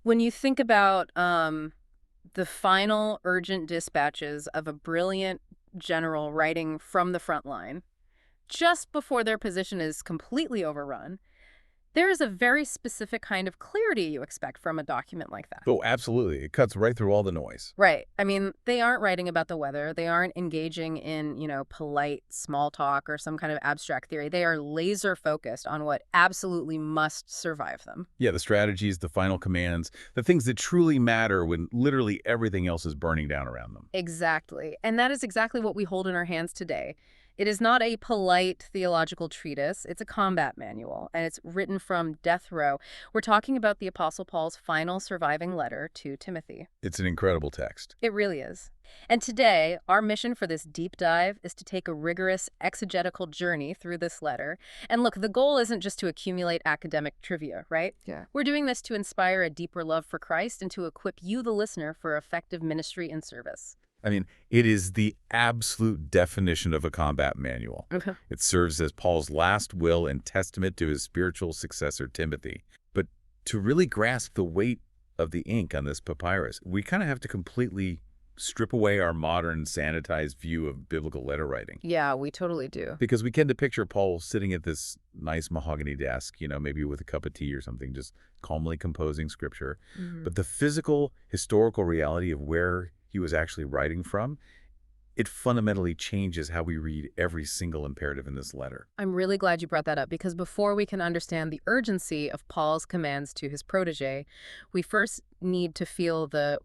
When you think about the final urgent dispatches of a brilliant general writing from the front line, just before their position is completely overrun, there is a very specific kind of clarity you expect from a document like that. Oh, absolutely. It cuts right through all the noise. Right. I mean, they aren't writing about the weather. They aren't engaging in, polite small talk or some kind of abstract theory. They are laser focused on what absolutely must survive them. Yeah, the strategies, the final commands, the things that truly matter when literally everything else is burning down around them. Exactly. And that is exactly what we hold in our hands today. It is not a polite theological treatise. It's a combat manual, and it's written from death row. We're talking about the Apostle Paul's final surviving letter to Timothy. It's an incredible text. It really is. And today, our mission for this deep dive is to take a rigorous exegetical journey through this letter. And look, the goal isn't just to accumulate academic trivia, right? Yeah. We're doing this to inspire a deeper love for Christ and to equip you, the listener, for effective ministry and service. I mean, it is the absolute definition of a combat manual. Okay. It serves as Paul's last will and testament to his spiritual successor, Timothy. But to really grasp the weight of the ink on this papyrus, we kind of have to completely strip away our modern, sanitized view of biblical letter writing. Yeah, we totally do. Because we tend to picture Paul sitting at this nice mahogany desk, maybe with a cup of tea or something, just calmly composing scripture. But the physical, historical reality of where he was actually writing from, it fundamentally changes how we read every single imperative in this letter. I'm really glad you brought that up, because before we can understand the urgency of Paul's commands to his protege, we first need to feel the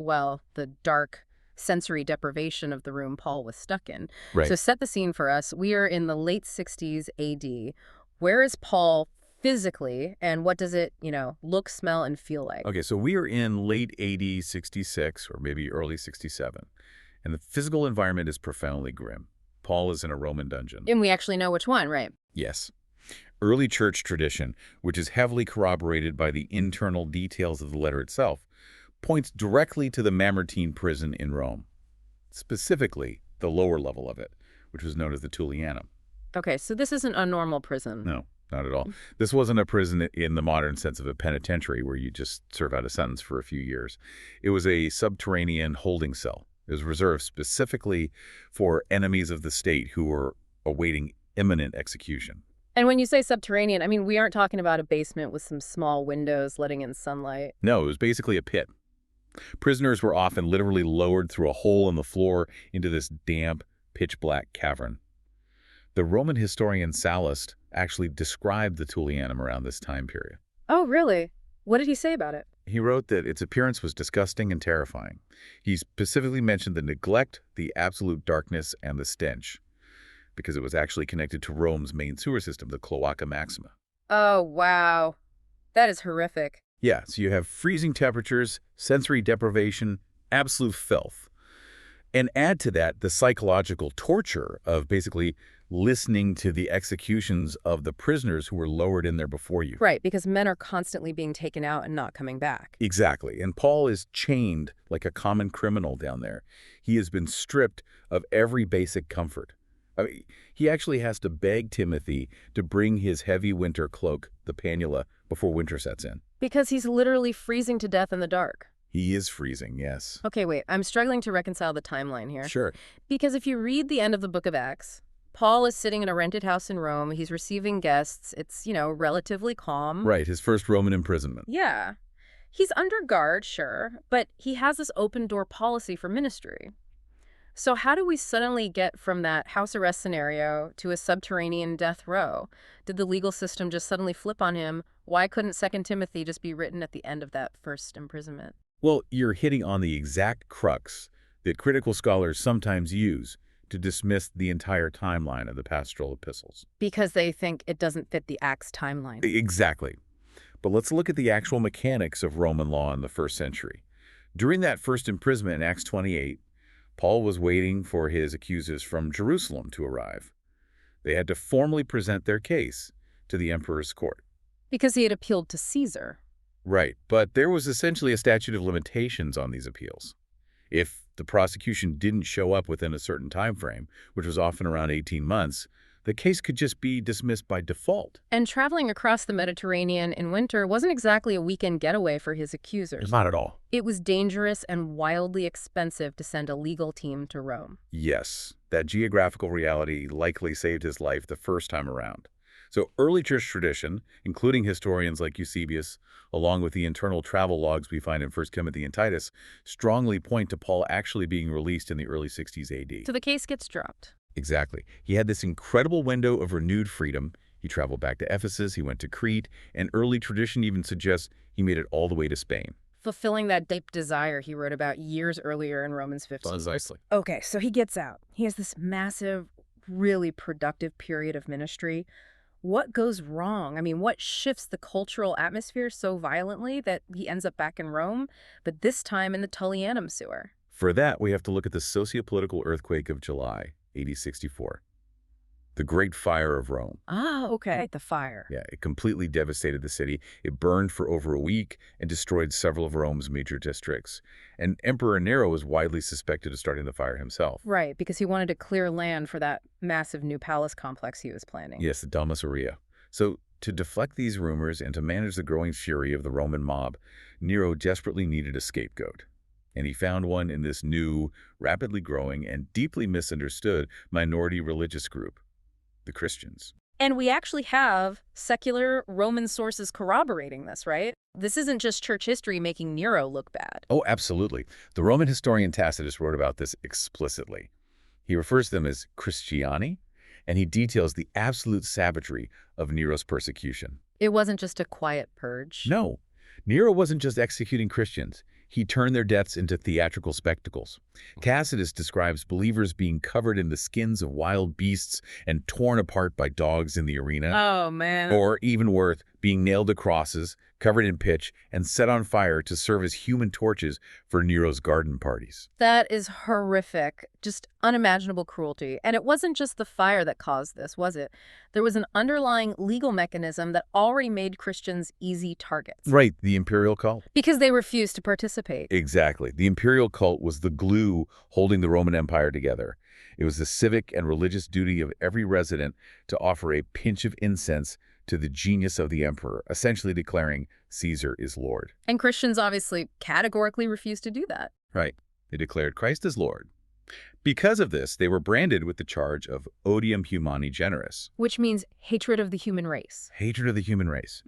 dark sensory deprivation of the room Paul was stuck in. Right. So set the scene for us. We are in the late 60s AD. Where is Paul physically, and what does it, look, smell, and feel like? Okay, so we are in late AD 66 or maybe early 67, and the physical environment is profoundly grim. Paul is in a Roman dungeon. And we actually know which one, right? Yes. Early church tradition, which is heavily corroborated by the internal details of the letter itself, points directly to the Mamertine prison in Rome, specifically the lower level of it, which was known as the Tullianum. Okay, so this isn't a normal prison. No, not at all. This wasn't a prison in the modern sense of a penitentiary where you just serve out a sentence for a few years. It was a subterranean holding cell. It was reserved specifically for enemies of the state who were awaiting imminent execution. And when you say subterranean, I mean, we aren't talking about a basement with some small windows letting in sunlight. No, it was basically a pit. Prisoners were often literally lowered through a hole in the floor into this damp, pitch-black cavern. The Roman historian Sallust actually described the Tullianum around this time period. Oh, really? What did he say about it? He wrote that its appearance was disgusting and terrifying. He specifically mentioned the neglect, the absolute darkness, and the stench, because it was actually connected to Rome's main sewer system, the Cloaca Maxima. Oh, wow. That is horrific. Yeah, so you have freezing temperatures, sensory deprivation, absolute filth. And add to that the psychological torture of basically listening to the executions of the prisoners who were lowered in there before you. Right, because men are constantly being taken out and not coming back. Exactly. And Paul is chained like a common criminal down there. He has been stripped of every basic comfort. I mean, he actually has to beg Timothy to bring his heavy winter cloak, the panula, before winter sets in. Because he's literally freezing to death in the dark. He is freezing, yes. Okay, wait, I'm struggling to reconcile the timeline here. Sure. Because if you read the end of the book of Acts, Paul is sitting in a rented house in Rome. He's receiving guests. It's, relatively calm. Right, his first Roman imprisonment. Yeah. He's under guard, sure, but he has this open door policy for ministry. So how do we suddenly get from that house arrest scenario to a subterranean death row? Did the legal system just suddenly flip on him? Why couldn't 2 Timothy just be written at the end of that first imprisonment? Well, you're hitting on the exact crux that critical scholars sometimes use to dismiss the entire timeline of the pastoral epistles. Because they think it doesn't fit the Acts timeline. Exactly. But let's look at the actual mechanics of Roman law in the first century. During that first imprisonment in Acts 28, Paul was waiting for his accusers from Jerusalem to arrive. They had to formally present their case to the emperor's court. Because he had appealed to Caesar. Right, but there was essentially a statute of limitations on these appeals. If the prosecution didn't show up within a certain time frame, which was often around 18 months, the case could just be dismissed by default. And traveling across the Mediterranean in winter wasn't exactly a weekend getaway for his accusers. Not at all. It was dangerous and wildly expensive to send a legal team to Rome. Yes, that geographical reality likely saved his life the first time around. So early church tradition, including historians like Eusebius, along with the internal travel logs we find in 1 Timothy and Titus, strongly point to Paul actually being released in the early 60s AD. So the case gets dropped. Exactly. He had this incredible window of renewed freedom. He traveled back to Ephesus, he went to Crete, and early tradition even suggests he made it all the way to Spain. Fulfilling that deep desire he wrote about years earlier in Romans 15. Precisely. Okay, so he gets out. He has this massive, really productive period of ministry. What goes wrong? I mean, what shifts the cultural atmosphere so violently that he ends up back in Rome, but this time in the Tullianum sewer? For that, we have to look at the socio-political earthquake of July, AD 64. The Great Fire of Rome. Ah, okay. The fire. Yeah, it completely devastated the city. It burned for over a week and destroyed several of Rome's major districts. And Emperor Nero was widely suspected of starting the fire himself. Right, because he wanted to clear land for that massive new palace complex he was planning. Yes, the Domus Aurea. So, to deflect these rumors and to manage the growing fury of the Roman mob, Nero desperately needed a scapegoat. And he found one in this new, rapidly growing, and deeply misunderstood minority religious group, the Christians. And we actually have secular Roman sources corroborating this, right? This isn't just church history making Nero look bad. Oh, absolutely. The Roman historian Tacitus wrote about this explicitly. He refers to them as Christiani, and he details the absolute savagery of Nero's persecution. It wasn't just a quiet purge. No, Nero wasn't just executing Christians. He turned their deaths into theatrical spectacles. Tacitus describes believers being covered in the skins of wild beasts and torn apart by dogs in the arena. Oh, man. Or, even worse, being nailed to crosses, covered in pitch, and set on fire to serve as human torches for Nero's garden parties. That is horrific. Just unimaginable cruelty. And it wasn't just the fire that caused this, was it? There was an underlying legal mechanism that already made Christians easy targets. Right, the imperial cult. Because they refused to participate. Exactly. The imperial cult was the glue holding the Roman Empire together. It was the civic and religious duty of every resident to offer a pinch of incense to the genius of the emperor, essentially declaring Caesar is Lord. And Christians obviously categorically refused to do that. Right. They declared Christ as Lord. Because of this, they were branded with the charge of odium humani generis. Which means hatred of the human race. Hatred of the human race.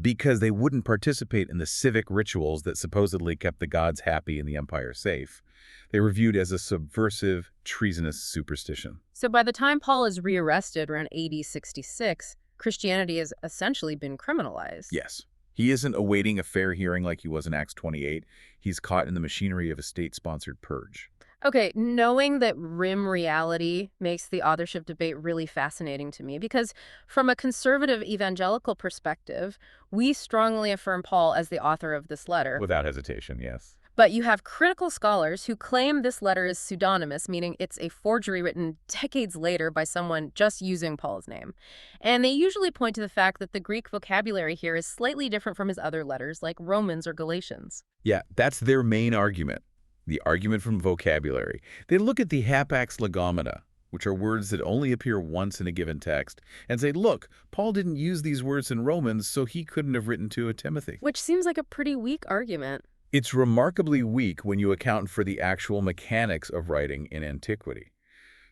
Because they wouldn't participate in the civic rituals that supposedly kept the gods happy and the empire safe. They were viewed as a subversive, treasonous superstition. So by the time Paul is rearrested around AD 66, Christianity has essentially been criminalized. Yes. He isn't awaiting a fair hearing like he was in Acts 28. He's caught in the machinery of a state-sponsored purge. Okay, knowing that rim reality makes the authorship debate really fascinating to me because from a conservative evangelical perspective, we strongly affirm Paul as the author of this letter. Without hesitation, yes. But you have critical scholars who claim this letter is pseudonymous, meaning it's a forgery written decades later by someone just using Paul's name. And they usually point to the fact that the Greek vocabulary here is slightly different from his other letters, like Romans or Galatians. Yeah, that's their main argument. The argument from vocabulary. They look at the hapax legomena, which are words that only appear once in a given text, and say, look, Paul didn't use these words in Romans, so he couldn't have written to Timothy. Which seems like a pretty weak argument. It's remarkably weak when you account for the actual mechanics of writing in antiquity.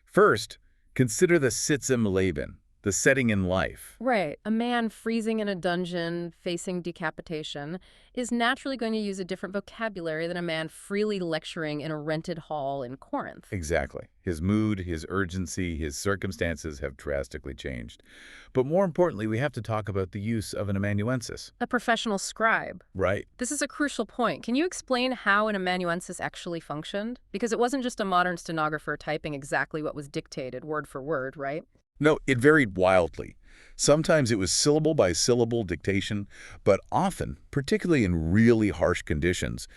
First, consider the sitzum leben, the setting in life. Right. A man freezing in a dungeon, facing decapitation, is naturally going to use a different vocabulary than a man freely lecturing in a rented hall in Corinth. Exactly. His mood, his urgency, his circumstances have drastically changed. But more importantly, we have to talk about the use of an amanuensis. A professional scribe. Right. This is a crucial point. Can you explain how an amanuensis actually functioned? Because it wasn't just a modern stenographer typing exactly what was dictated word for word, right? No, it varied wildly. Sometimes it was syllable by syllable dictation, but often, particularly in really harsh conditions,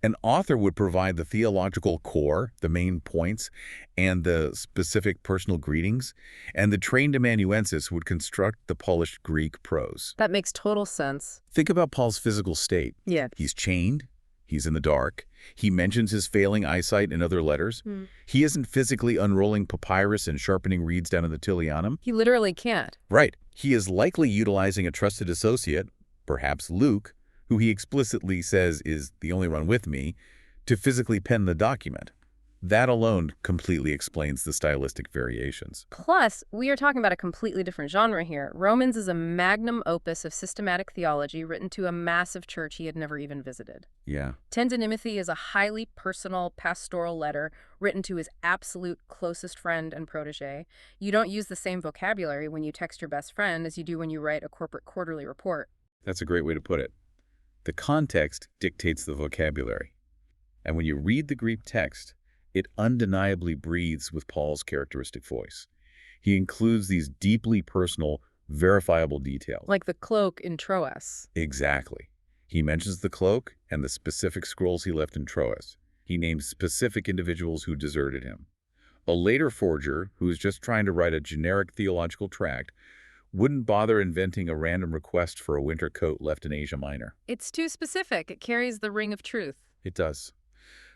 an author would provide the theological core, the main points, and the specific personal greetings, and the trained amanuensis would construct the polished Greek prose. That makes total sense. Think about Paul's physical state. Yeah. He's chained, He's in the dark. He mentions his failing eyesight in other letters. He isn't physically unrolling papyrus and sharpening reeds down in the Tilianum. He literally can't. Right. He is likely utilizing a trusted associate, perhaps Luke, who he explicitly says is the only one with me, to physically pen the document. That alone completely explains the stylistic variations. Plus, we are talking about a completely different genre here. Romans is a magnum opus of systematic theology written to a massive church he had never even visited. Yeah. 10 to Timothy is a highly personal pastoral letter written to his absolute closest friend and protege. You don't use the same vocabulary when you text your best friend as you do when you write a corporate quarterly report. That's a great way to put it. The context dictates the vocabulary. And when you read the Greek text, it undeniably breathes with Paul's characteristic voice. He includes these deeply personal, verifiable details. Like the cloak in Troas. Exactly. He mentions the cloak and the specific scrolls he left in Troas. He names specific individuals who deserted him. A later forger, who is just trying to write a generic theological tract, wouldn't bother inventing a random request for a winter coat left in Asia Minor. It's too specific. It carries the ring of truth. It does.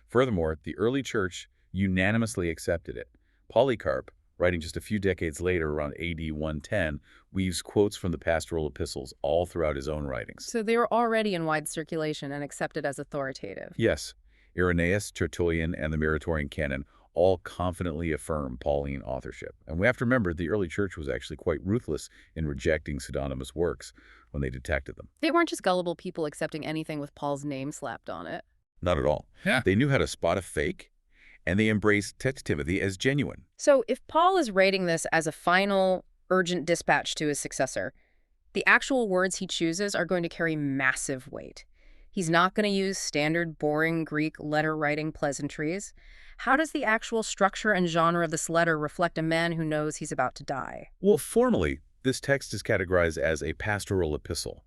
Furthermore, the early church unanimously accepted it. Polycarp, writing just a few decades later around AD 110, weaves quotes from the pastoral epistles all throughout his own writings. So they were already in wide circulation and accepted as authoritative. Yes, Irenaeus, Tertullian, and the Muratorian canon all confidently affirm Pauline authorship. And we have to remember the early church was actually quite ruthless in rejecting pseudonymous works when they detected them. They weren't just gullible people accepting anything with Paul's name slapped on it. Not at all. Yeah. They knew how to spot a fake, and they embraced 10 Timothy as genuine. So if Paul is writing this as a final, urgent dispatch to his successor, the actual words he chooses are going to carry massive weight. He's not going to use standard, boring Greek letter-writing pleasantries. How does the actual structure and genre of this letter reflect a man who knows he's about to die? Well, formally, this text is categorized as a pastoral epistle.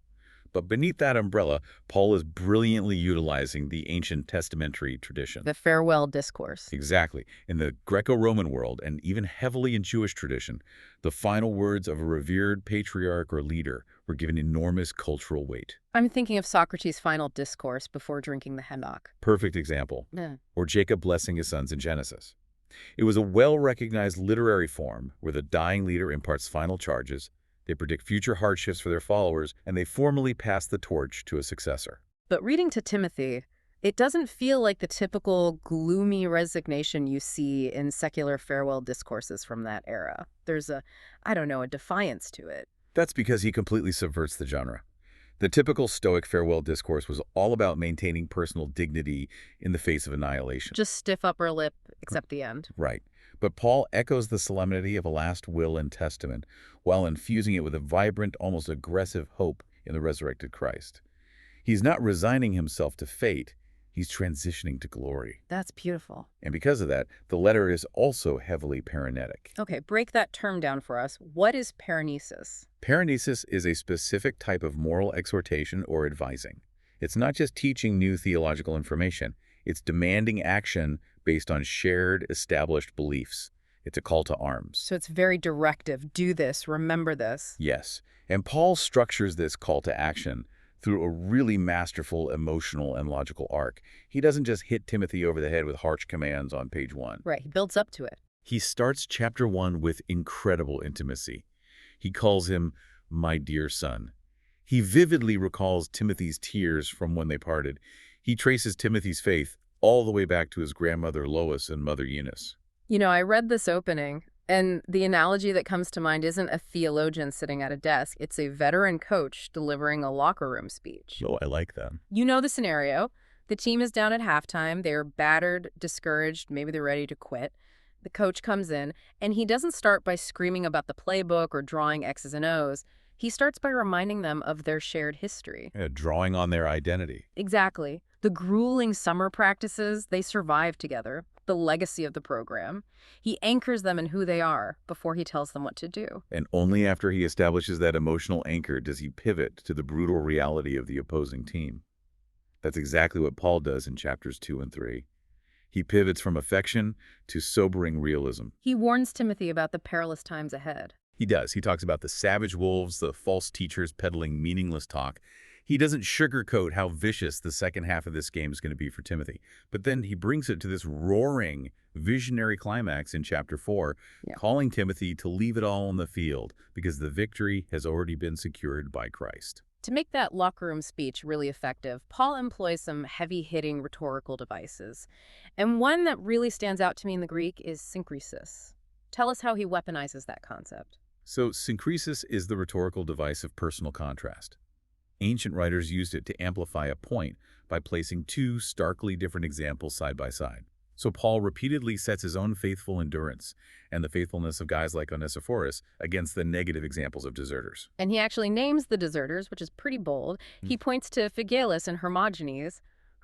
But beneath that umbrella, Paul is brilliantly utilizing the ancient testamentary tradition. The farewell discourse. Exactly. In the Greco-Roman world, and even heavily in Jewish tradition, the final words of a revered patriarch or leader were given enormous cultural weight. I'm thinking of Socrates' final discourse before drinking the hemlock. Perfect example. Yeah. Or Jacob blessing his sons in Genesis. It was a well-recognized literary form where the dying leader imparts final charges, they predict future hardships for their followers, and they formally pass the torch to a successor. But reading to Timothy, it doesn't feel like the typical gloomy resignation you see in secular farewell discourses from that era. There's a defiance to it. That's because he completely subverts the genre. The typical Stoic farewell discourse was all about maintaining personal dignity in the face of annihilation. Just stiff upper lip, except the end. Right. But Paul echoes the solemnity of a last will and testament while infusing it with a vibrant, almost aggressive hope in the resurrected Christ. He's not resigning himself to fate. He's transitioning to glory. That's beautiful. And because of that, the letter is also heavily paranetic. Okay, break that term down for us. What is paranesis? Paranesis is a specific type of moral exhortation or advising. It's not just teaching new theological information. It's demanding action based on shared, established beliefs. It's a call to arms. So it's very directive. Do this. Remember this. Yes. And Paul structures this call to action through a really masterful emotional and logical arc. He doesn't just hit Timothy over the head with harsh commands on page 1. Right. He builds up to it. He starts chapter 1 with incredible intimacy. He calls him my dear son. He vividly recalls Timothy's tears from when they parted. He traces Timothy's faith all the way back to his grandmother Lois and mother Eunice. You know, I read this opening, and the analogy that comes to mind isn't a theologian sitting at a desk. It's a veteran coach delivering a locker room speech. Oh, I like that. You know the scenario. The team is down at halftime. They're battered, discouraged. Maybe they're ready to quit. The coach comes in, and he doesn't start by screaming about the playbook or drawing X's and O's. He starts by reminding them of their shared history. Yeah, drawing on their identity. Exactly. The grueling summer practices they survived together, the legacy of the program. He anchors them in who they are before he tells them what to do. And only after he establishes that emotional anchor does he pivot to the brutal reality of the opposing team. That's exactly what Paul does in chapters 2 and 3. He pivots from affection to sobering realism. He warns Timothy about the perilous times ahead. He does. He talks about the savage wolves, the false teachers peddling meaningless talk. He doesn't sugarcoat how vicious the second half of this game is going to be for Timothy. But then he brings it to this roaring, visionary climax in chapter 4, Yeah. calling Timothy to leave it all on the field because the victory has already been secured by Christ. To make that locker room speech really effective, Paul employs some heavy-hitting rhetorical devices. And one that really stands out to me in the Greek is synkresis. Tell us how he weaponizes that concept. So synkresis is the rhetorical device of personal contrast. Ancient writers used it to amplify a point by placing two starkly different examples side by side. So Paul repeatedly sets his own faithful endurance and the faithfulness of guys like Onesiphorus against the negative examples of deserters. And he actually names the deserters, which is pretty bold. He points to Phygellus and Hermogenes.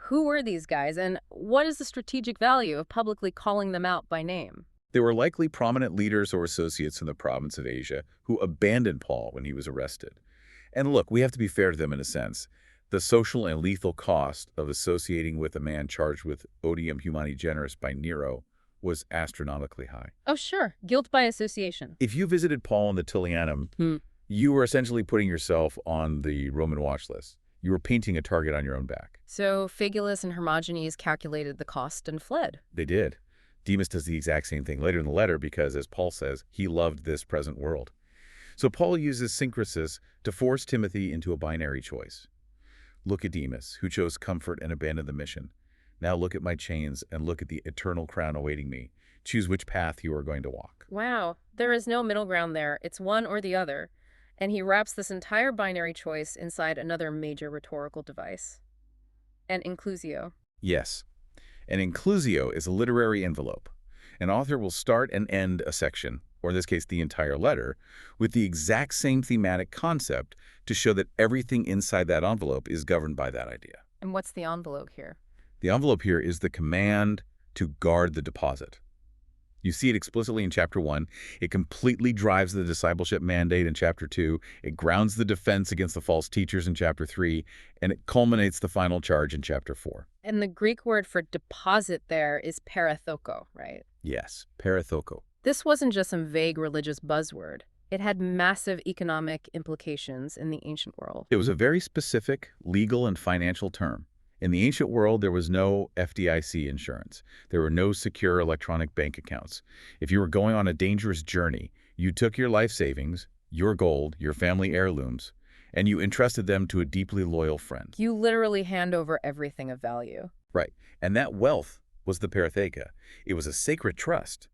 Who were these guys, and what is the strategic value of publicly calling them out by name? They were likely prominent leaders or associates in the province of Asia who abandoned Paul when he was arrested. And look, we have to be fair to them in a sense. The social and lethal cost of associating with a man charged with odium humani generis by Nero was astronomically high. Oh, sure. Guilt by association. If you visited Paul in the Tullianum, you were essentially putting yourself on the Roman watch list. You were painting a target on your own back. So Phygellus and Hermogenes calculated the cost and fled. They did. Demas does the exact same thing later in the letter because, as Paul says, he loved this present world. So Paul uses synkresis to force Timothy into a binary choice. Look at Demas, who chose comfort and abandoned the mission. Now look at my chains and look at the eternal crown awaiting me. Choose which path you are going to walk. Wow, there is no middle ground there. It's one or the other. And he wraps this entire binary choice inside another major rhetorical device. An inclusio. Yes. An inclusio is a literary envelope. An author will start and end a section, or in this case the entire letter, with the exact same thematic concept to show that everything inside that envelope is governed by that idea. And what's the envelope here? The envelope here is the command to guard the deposit. You see it explicitly in chapter 1. It completely drives the discipleship mandate in chapter 2. It grounds the defense against the false teachers in chapter 3. And it culminates the final charge in chapter 4. And the Greek word for deposit there is parathoko, right? Yes, parathoko. This wasn't just some vague religious buzzword. It had massive economic implications in the ancient world. It was a very specific legal and financial term. In the ancient world, there was no FDIC insurance. There were no secure electronic bank accounts. If you were going on a dangerous journey, you took your life savings, your gold, your family heirlooms, and you entrusted them to a deeply loyal friend. You literally hand over everything of value. Right. And that wealth was the paratheka. It was a sacred trust.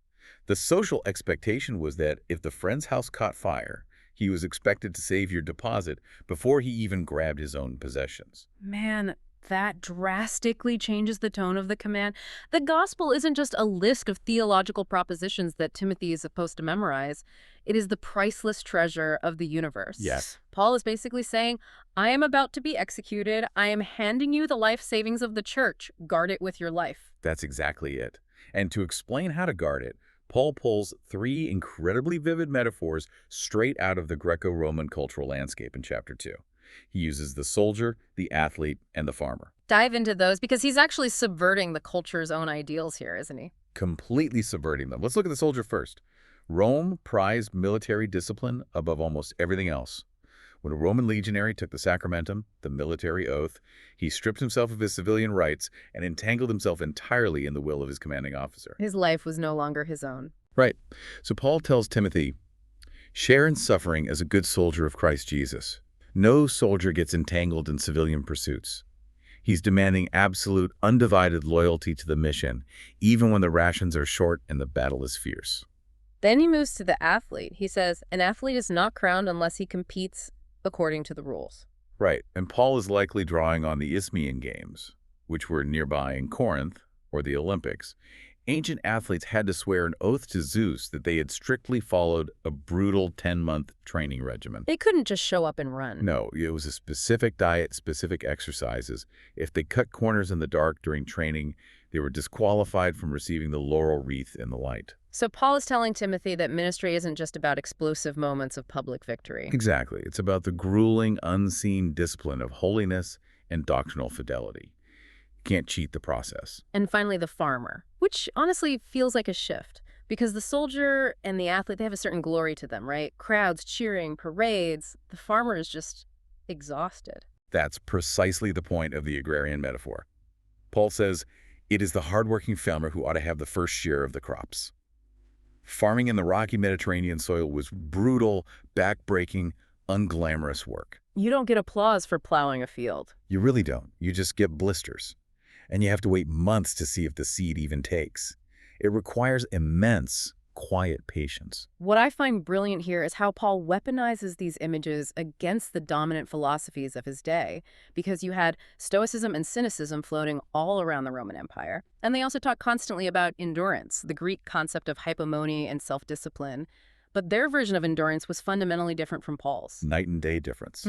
The social expectation was that if the friend's house caught fire, he was expected to save your deposit before he even grabbed his own possessions. Man, that drastically changes the tone of the command. The gospel isn't just a list of theological propositions that Timothy is supposed to memorize. It is the priceless treasure of the universe. Yes. Paul is basically saying, I am about to be executed. I am handing you the life savings of the church. Guard it with your life. That's exactly it. And to explain how to guard it, Paul pulls 3 incredibly vivid metaphors straight out of the Greco-Roman cultural landscape in chapter 2. He uses the soldier, the athlete, and the farmer. Dive into those because he's actually subverting the culture's own ideals here, isn't he? Completely subverting them. Let's look at the soldier first. Rome prized military discipline above almost everything else. When a Roman legionary took the sacramentum, the military oath, he stripped himself of his civilian rights and entangled himself entirely in the will of his commanding officer. His life was no longer his own. Right. So Paul tells Timothy, share in suffering as a good soldier of Christ Jesus. No soldier gets entangled in civilian pursuits. He's demanding absolute, undivided loyalty to the mission, even when the rations are short and the battle is fierce. Then he moves to the athlete. He says, an athlete is not crowned unless he competes according to the rules. Right, and Paul is likely drawing on the Isthmian Games, which were nearby in Corinth, or the Olympics. Ancient athletes had to swear an oath to Zeus that they had strictly followed a brutal 10-month training regimen. They couldn't just show up and run. No, it was a specific diet, specific exercises. If they cut corners in the dark during training, they were disqualified from receiving the laurel wreath in the light. So Paul is telling Timothy that ministry isn't just about explosive moments of public victory. Exactly. It's about the grueling, unseen discipline of holiness and doctrinal fidelity. You can't cheat the process. And finally, the farmer, which honestly feels like a shift. Because the soldier and the athlete, they have a certain glory to them, right? Crowds cheering, parades. The farmer is just exhausted. That's precisely the point of the agrarian metaphor. Paul says, it is the hardworking farmer who ought to have the first share of the crops. Farming in the rocky Mediterranean soil was brutal, back-breaking, unglamorous work. You don't get applause for plowing a field. You really don't. You just get blisters. And you have to wait months to see if the seed even takes. It requires immense, quiet patience. What I find brilliant here is how Paul weaponizes these images against the dominant philosophies of his day, because you had Stoicism and cynicism floating all around the Roman Empire. And they also talk constantly about endurance, the Greek concept of hypomone and self-discipline. But their version of endurance was fundamentally different from Paul's. Night and day difference.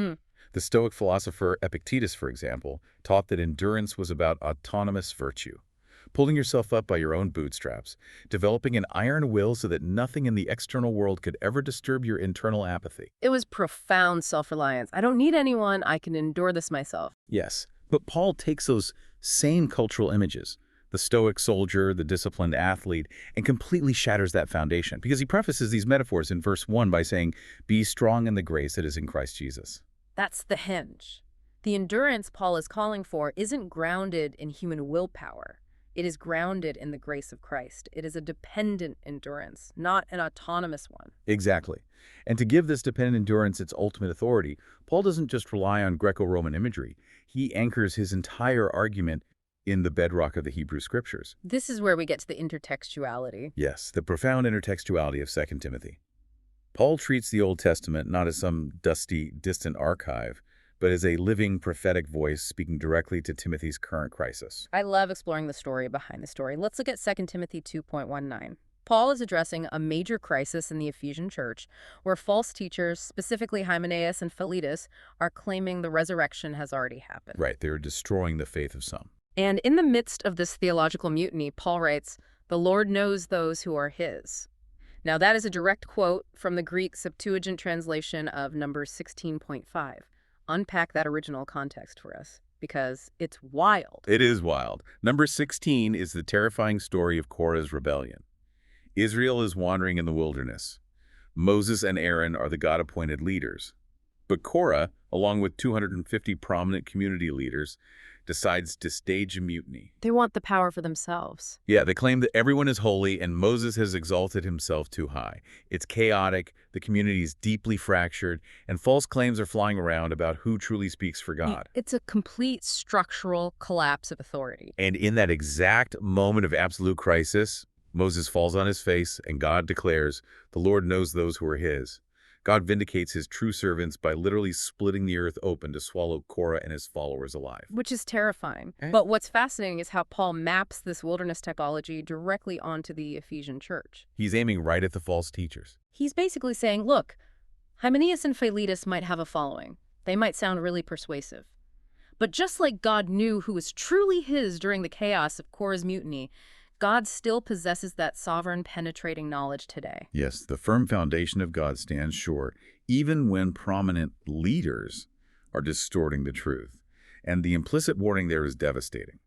The Stoic philosopher Epictetus, for example, taught that endurance was about autonomous virtue. Pulling yourself up by your own bootstraps, developing an iron will so that nothing in the external world could ever disturb your internal apathy. It was profound self-reliance. I don't need anyone. I can endure this myself. Yes, but Paul takes those same cultural images, the Stoic soldier, the disciplined athlete, and completely shatters that foundation, because he prefaces these metaphors in verse 1 by saying, "Be strong in the grace that is in Christ Jesus." That's the hinge. The endurance Paul is calling for isn't grounded in human willpower. It is grounded in the grace of Christ. It is a dependent endurance, not an autonomous one. Exactly. And to give this dependent endurance its ultimate authority, Paul doesn't just rely on Greco-Roman imagery. He anchors his entire argument in the bedrock of the Hebrew Scriptures. This is where we get to the intertextuality. Yes, the profound intertextuality of 2 Timothy. Paul treats the Old Testament not as some dusty, distant archive, but as a living prophetic voice speaking directly to Timothy's current crisis. I love exploring the story behind the story. Let's look at 2 Timothy 2.19. Paul is addressing a major crisis in the Ephesian church, where false teachers, specifically Hymenaeus and Philetus, are claiming the resurrection has already happened. Right, they're destroying the faith of some. And in the midst of this theological mutiny, Paul writes, "The Lord knows those who are his." Now, that is a direct quote from the Greek Septuagint translation of Numbers 16.5. Unpack that original context for us, because it's wild. It is wild. Number 16 is the terrifying story of Korah's rebellion. Israel is wandering in the wilderness. Moses and Aaron are the God-appointed leaders. But Korah, along with 250 prominent community leaders, decides to stage a mutiny. They want the power for themselves. Yeah, they claim that everyone is holy and Moses has exalted himself too high. It's chaotic, the community is deeply fractured, and false claims are flying around about who truly speaks for God. It's a complete structural collapse of authority. And in that exact moment of absolute crisis, Moses falls on his face and God declares, "The Lord knows those who are his." God vindicates his true servants by literally splitting the earth open to swallow Korah and his followers alive. Which is terrifying. Okay. But what's fascinating is how Paul maps this wilderness typology directly onto the Ephesian church. He's aiming right at the false teachers. He's basically saying, look, Hymenaeus and Philetus might have a following. They might sound really persuasive. But just like God knew who was truly his during the chaos of Korah's mutiny, God still possesses that sovereign, penetrating knowledge today. Yes, the firm foundation of God stands sure, even when prominent leaders are distorting the truth. And the implicit warning there is devastating.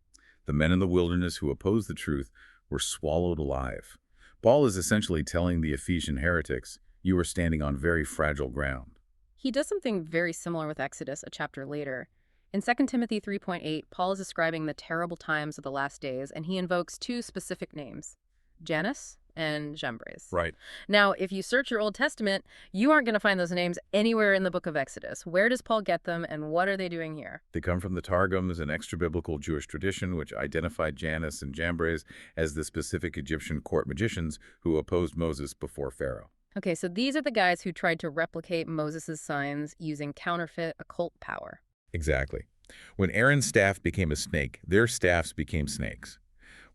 The men in the wilderness who opposed the truth were swallowed alive. Paul is essentially telling the Ephesian heretics, you are standing on very fragile ground. He does something very similar with Exodus a chapter later. In 2 Timothy 3.8, Paul is describing the terrible times of the last days, and he invokes two specific names, Jannes and Jambres. Right. Now, if you search your Old Testament, you aren't going to find those names anywhere in the book of Exodus. Where does Paul get them, and what are they doing here? They come from the Targums, an extra-biblical Jewish tradition which identified Jannes and Jambres as the specific Egyptian court magicians who opposed Moses before Pharaoh. Okay, so these are the guys who tried to replicate Moses' signs using counterfeit occult power. Exactly. When Aaron's staff became a snake, their staffs became snakes.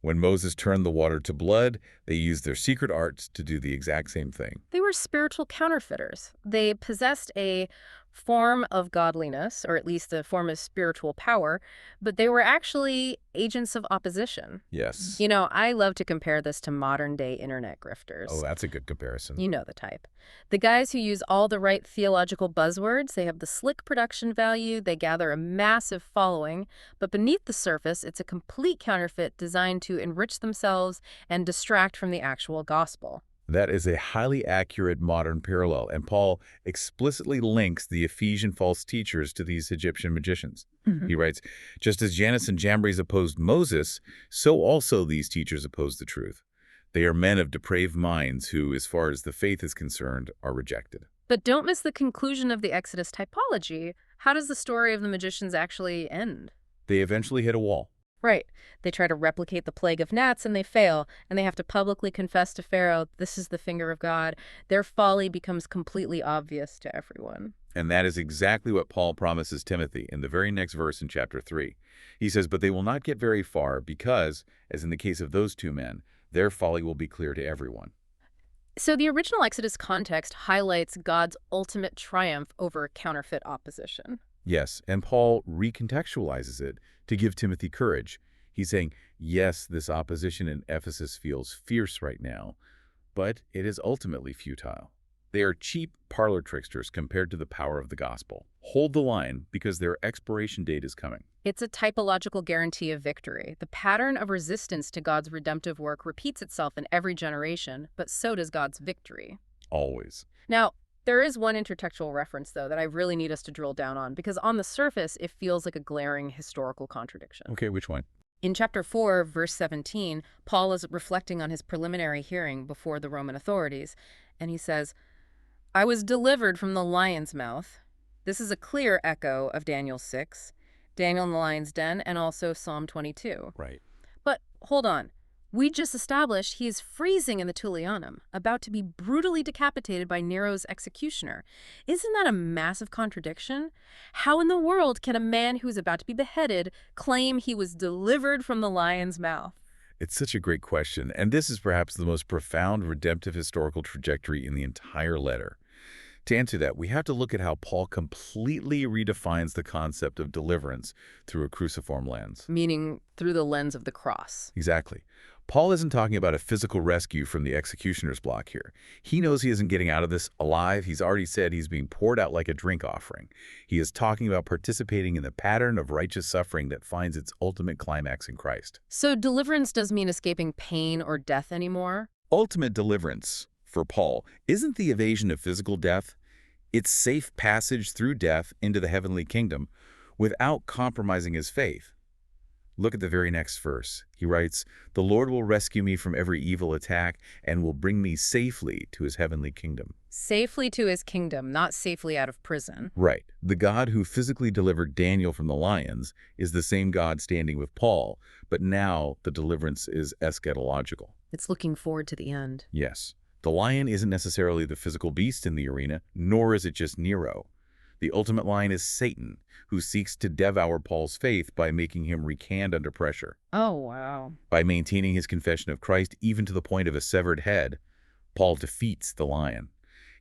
When Moses turned the water to blood, they used their secret arts to do the exact same thing. They were spiritual counterfeiters. They possessed a form of godliness, or at least a form of spiritual power, but they were actually agents of opposition. Yes. You know, I love to compare this to modern-day internet grifters. Oh, that's a good comparison. You know the type. The guys who use all the right theological buzzwords, they have the slick production value, they gather a massive following, but beneath the surface, it's a complete counterfeit designed to enrich themselves and distract from the actual gospel. That is a highly accurate modern parallel, and Paul explicitly links the Ephesian false teachers to these Egyptian magicians. Mhm. He writes, just as Jannes and Jambres opposed Moses, so also these teachers oppose the truth. They are men of depraved minds who, as far as the faith is concerned, are rejected. But don't miss the conclusion of the Exodus typology. How does the story of the magicians actually end? They eventually hit a wall. Right. They try to replicate the plague of gnats and they fail, and they have to publicly confess to Pharaoh, this is the finger of God. Their folly becomes completely obvious to everyone. And that is exactly what Paul promises Timothy in the very next verse in chapter 3. He says, but they will not get very far because, as in the case of those two men, their folly will be clear to everyone. So the original Exodus context highlights God's ultimate triumph over counterfeit opposition. Yes, and Paul recontextualizes it to give Timothy courage. He's saying, yes, this opposition in Ephesus feels fierce right now, but it is ultimately futile. They are cheap parlor tricksters compared to the power of the gospel. Hold the line because their expiration date is coming. It's a typological guarantee of victory. The pattern of resistance to God's redemptive work repeats itself in every generation, but so does God's victory. Always. Now, there is one intertextual reference, though, that I really need us to drill down on, because on the surface, it feels like a glaring historical contradiction. Okay, which one? In chapter 4, verse 17, Paul is reflecting on his preliminary hearing before the Roman authorities, and he says, I was delivered from the lion's mouth. This is a clear echo of Daniel 6, Daniel in the lion's den, and also Psalm 22. Right. But hold on. We just established he is freezing in the Tullianum, about to be brutally decapitated by Nero's executioner. Isn't that a massive contradiction? How in the world can a man who is about to be beheaded claim he was delivered from the lion's mouth? It's such a great question, and this is perhaps the most profound redemptive historical trajectory in the entire letter. To answer that, we have to look at how Paul completely redefines the concept of deliverance through a cruciform lens. Meaning through the lens of the cross. Exactly. Paul isn't talking about a physical rescue from the executioner's block here. He knows he isn't getting out of this alive. He's already said he's being poured out like a drink offering. He is talking about participating in the pattern of righteous suffering that finds its ultimate climax in Christ. So deliverance doesn't mean escaping pain or death anymore? Ultimate deliverance, for Paul, isn't the evasion of physical death. It's safe passage through death into the heavenly kingdom without compromising his faith. Look at the very next verse. He writes, the Lord will rescue me from every evil attack and will bring me safely to his heavenly kingdom. Safely to his kingdom, not safely out of prison. Right. The God who physically delivered Daniel from the lions is the same God standing with Paul, but now the deliverance is eschatological. It's looking forward to the end. Yes. The lion isn't necessarily the physical beast in the arena, nor is it just Nero. The ultimate lion is Satan, who seeks to devour Paul's faith by making him recant under pressure. Oh, wow. By maintaining his confession of Christ even to the point of a severed head, Paul defeats the lion.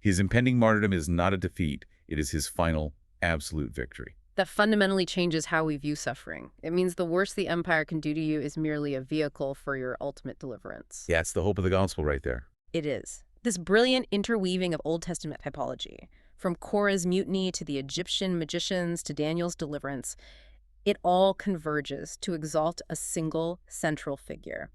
His impending martyrdom is not a defeat. It is his final, absolute victory. That fundamentally changes how we view suffering. It means the worst the empire can do to you is merely a vehicle for your ultimate deliverance. Yeah, it's the hope of the gospel right there. It is. This brilliant interweaving of Old Testament typology, from Korah's mutiny to the Egyptian magicians to Daniel's deliverance, it all converges to exalt a single central figure.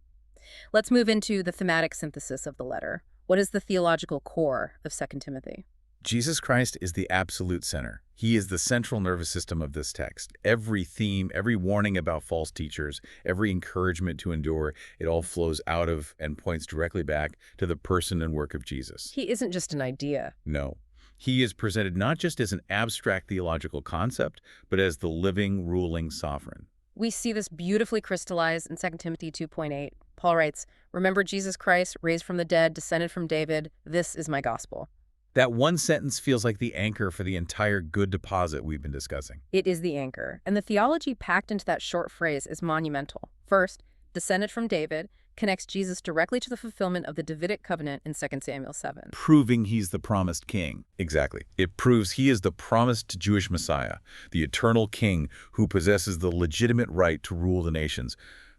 Let's move into the thematic synthesis of the letter. What is the theological core of 2 Timothy? Jesus Christ is the absolute center. He is the central nervous system of this text. Every theme, every warning about false teachers, every encouragement to endure, it all flows out of and points directly back to the person and work of Jesus. He isn't just an idea. No. He is presented not just as an abstract theological concept, but as the living, ruling sovereign. We see this beautifully crystallized in 2 Timothy 2:8. Paul writes, remember Jesus Christ, raised from the dead, descended from David. This is my gospel. That one sentence feels like the anchor for the entire good deposit we've been discussing. It is the anchor, and the theology packed into that short phrase is monumental. First, descended from David connects Jesus directly to the fulfillment of the Davidic covenant in 2 Samuel 7. Proving he's the promised king. Exactly. It proves he is the promised Jewish Messiah, the eternal king who possesses the legitimate right to rule the nations.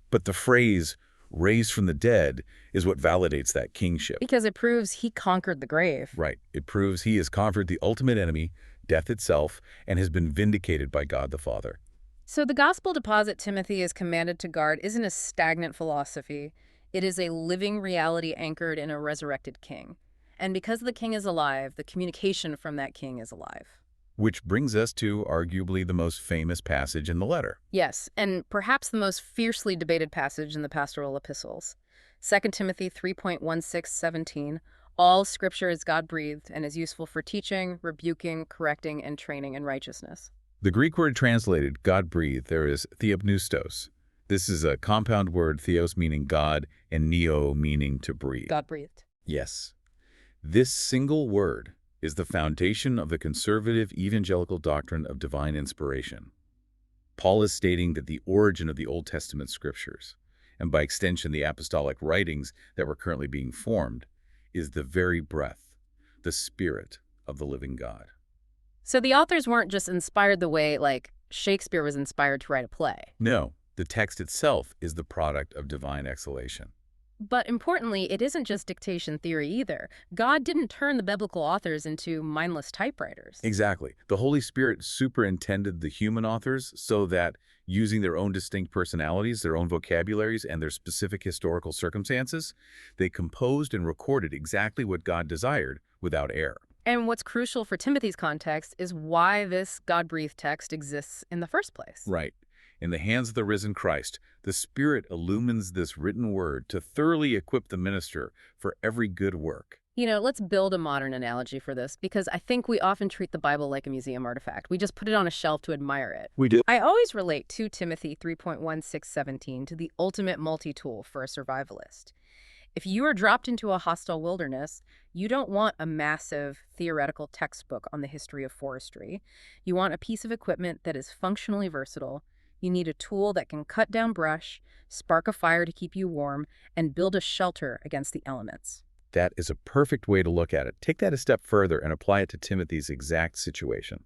But the phrase, raised from the dead, is what validates that kingship. Because it proves he conquered the grave. Right. It proves he has conquered the ultimate enemy, death itself, and has been vindicated by God the Father. So the gospel deposit Timothy is commanded to guard isn't a stagnant philosophy. It is a living reality anchored in a resurrected king. And because the king is alive, the communication from that king is alive. Which brings us to arguably the most famous passage in the letter. Yes, and perhaps the most fiercely debated passage in the pastoral epistles. 2 Timothy 3.16-17, all scripture is God-breathed and is useful for teaching, rebuking, correcting, and training in righteousness. The Greek word translated God-breathed there is theopneustos. This is a compound word, theos meaning God and neo meaning to breathe. God-breathed. Yes. This single word is the foundation of the conservative evangelical doctrine of divine inspiration. Paul is stating that the origin of the Old Testament scriptures, and by extension the apostolic writings that were currently being formed, is the very breath, the spirit of the living God. So the authors weren't just inspired the way, like, Shakespeare was inspired to write a play. No, the text itself is the product of divine exhalation. But importantly, it isn't just dictation theory either. God didn't turn the biblical authors into mindless typewriters. Exactly. The Holy Spirit superintended the human authors so that, using their own distinct personalities, their own vocabularies, and their specific historical circumstances, they composed and recorded exactly what God desired without error. And what's crucial for Timothy's context is why this God-breathed text exists in the first place. Right. In the hands of the risen Christ, the Spirit illumines this written word to thoroughly equip the minister for every good work. You know, let's build a modern analogy for this, because I think we often treat the Bible like a museum artifact. We just put it on a shelf to admire it. We do. I always relate 2 Timothy 3.16-17 to the ultimate multi-tool for a survivalist. If you are dropped into a hostile wilderness, you don't want a massive theoretical textbook on the history of forestry. You want a piece of equipment that is functionally versatile. You need a tool that can cut down brush, spark a fire to keep you warm, and build a shelter against the elements. That is a perfect way to look at it. Take that a step further and apply it to Timothy's exact situation.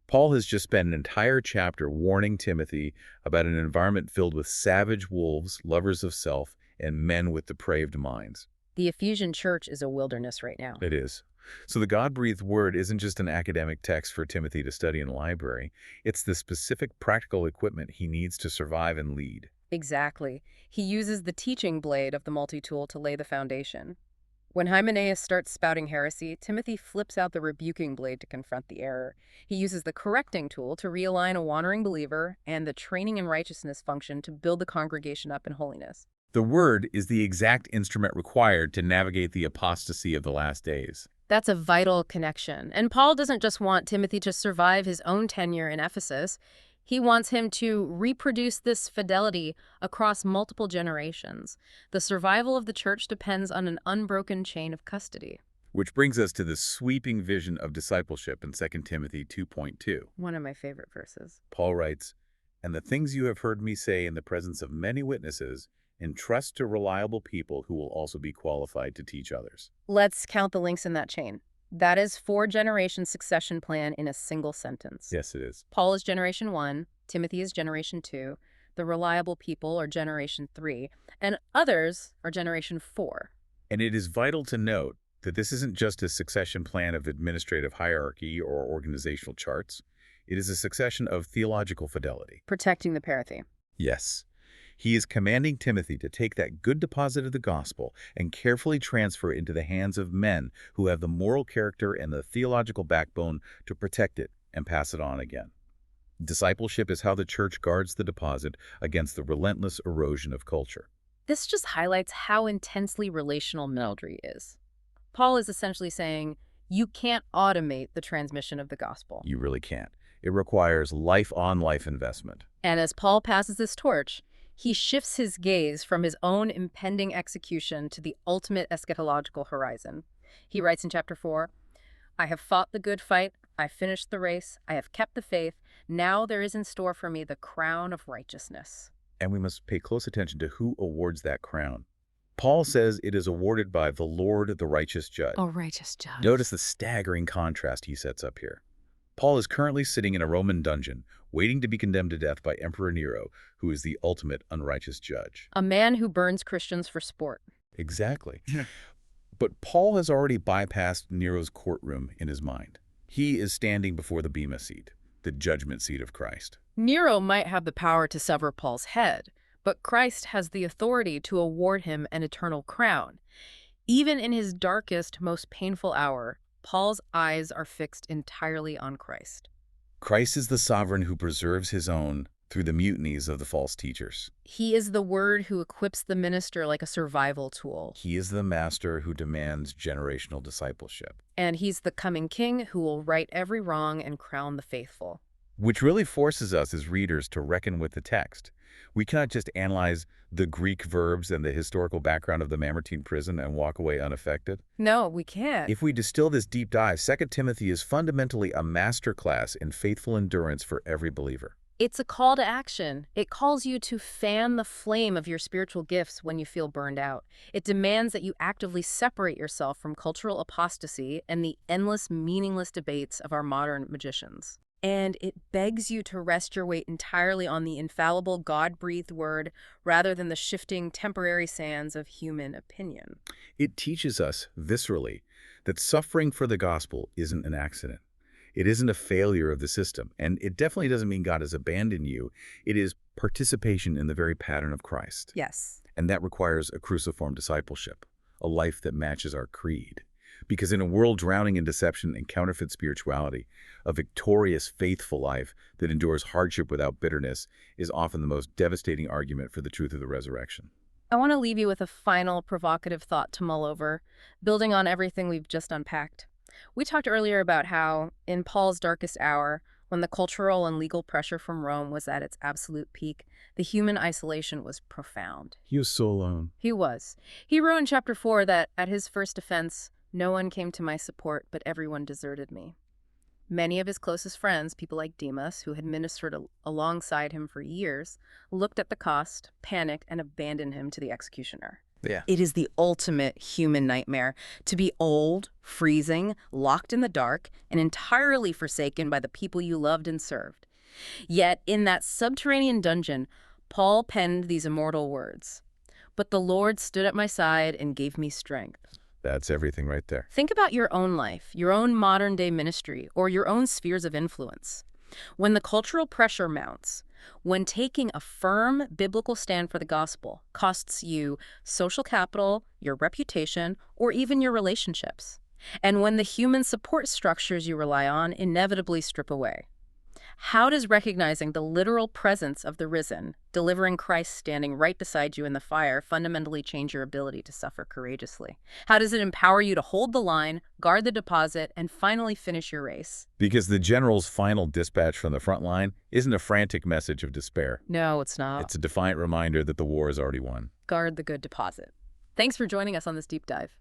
Paul has just spent an entire chapter warning Timothy about an environment filled with savage wolves, lovers of self, and men with depraved minds. The Ephesian church is a wilderness right now. It is. So the God-breathed word isn't just an academic text for Timothy to study in a library. It's the specific practical equipment he needs to survive and lead. Exactly. He uses the teaching blade of the multi-tool to lay the foundation. When Hymenaeus starts spouting heresy, Timothy flips out the rebuking blade to confront the error. He uses the correcting tool to realign a wandering believer and the training in righteousness function to build the congregation up in holiness. The word is the exact instrument required to navigate the apostasy of the last days. That's a vital connection. And Paul doesn't just want Timothy to survive his own tenure in Ephesus. He wants him to reproduce this fidelity across multiple generations. The survival of the church depends on an unbroken chain of custody. Which brings us to the sweeping vision of discipleship in 2 Timothy 2.2. One of my favorite verses. Paul writes, "And the things you have heard me say in the presence of many witnesses, entrust to reliable people who will also be qualified to teach others." Let's count the links in that chain. That is 4-generation succession plan in a single sentence. Yes, it is. Paul is generation 1, Timothy is generation 2, the reliable people are generation 3, and others are generation 4. And it is vital to note that this isn't just a succession plan of administrative hierarchy or organizational charts. It is a succession of theological fidelity. Protecting the parathy. Yes. He is commanding Timothy to take that good deposit of the gospel and carefully transfer it into the hands of men who have the moral character and the theological backbone to protect it and pass it on again. Discipleship is how the church guards the deposit against the relentless erosion of culture. This just highlights how intensely relational ministry is. Paul is essentially saying, you can't automate the transmission of the gospel. You really can't. It requires life-on-life investment. And as Paul passes this torch, he shifts his gaze from his own impending execution to the ultimate eschatological horizon. He writes in chapter 4, "I have fought the good fight, I finished the race, I have kept the faith. Now there is in store for me the crown of righteousness." And we must pay close attention to who awards that crown. Paul says it is awarded by the Lord, the righteous judge. Oh, righteous judge. Notice the staggering contrast he sets up here. Paul is currently sitting in a Roman dungeon, waiting to be condemned to death by Emperor Nero, who is the ultimate unrighteous judge. A man who burns Christians for sport. Exactly. But Paul has already bypassed Nero's courtroom in his mind. He is standing before the bema seat, the judgment seat of Christ. Nero might have the power to sever Paul's head, but Christ has the authority to award him an eternal crown. Even in his darkest, most painful hour, Paul's eyes are fixed entirely on Christ. Christ is the sovereign who preserves his own through the mutinies of the false teachers. He is the Word who equips the minister like a survival tool. He is the master who demands generational discipleship. And he's the coming king who will right every wrong and crown the faithful. Which really forces us as readers to reckon with the text. We cannot just analyze the Greek verbs and the historical background of the Mamertine prison and walk away unaffected. No, we can't. If we distill this deep dive, 2 Timothy is fundamentally a masterclass in faithful endurance for every believer. It's a call to action. It calls you to fan the flame of your spiritual gifts when you feel burned out. It demands that you actively separate yourself from cultural apostasy and the endless, meaningless debates of our modern magicians. And it begs you to rest your weight entirely on the infallible, God-breathed word rather than the shifting, temporary sands of human opinion. It teaches us, viscerally, that suffering for the gospel isn't an accident. It isn't a failure of the system, and it definitely doesn't mean God has abandoned you. It is participation in the very pattern of Christ. Yes. And that requires a cruciform discipleship, a life that matches our creed. Because in a world drowning in deception and counterfeit spirituality, a victorious, faithful life that endures hardship without bitterness is often the most devastating argument for the truth of the resurrection. I want to leave you with a final provocative thought to mull over, building on everything we've just unpacked. We talked earlier about how, in Paul's darkest hour, when the cultural and legal pressure from Rome was at its absolute peak, the human isolation was profound. He was so alone. He was. He wrote in chapter 4 that at his first offense, no one came to my support, but everyone deserted me. Many of his closest friends, people like Demas, who had ministered alongside him for years, looked at the cost, panicked, and abandoned him to the executioner. Yeah. It is the ultimate human nightmare to be old, freezing, locked in the dark, and entirely forsaken by the people you loved and served. Yet, in that subterranean dungeon, Paul penned these immortal words, "But the Lord stood at my side and gave me strength." That's everything right there. Think about your own life, your own modern-day ministry, or your own spheres of influence. When the cultural pressure mounts, when taking a firm biblical stand for the gospel costs you social capital, your reputation, or even your relationships, and when the human support structures you rely on inevitably strip away, how does recognizing the literal presence of the risen, delivering Christ standing right beside you in the fire, fundamentally change your ability to suffer courageously? How does it empower you to hold the line, guard the deposit, and finally finish your race? Because the general's final dispatch from the front line isn't a frantic message of despair. No, it's not. It's a defiant reminder that the war is already won. Guard the good deposit. Thanks for joining us on this deep dive.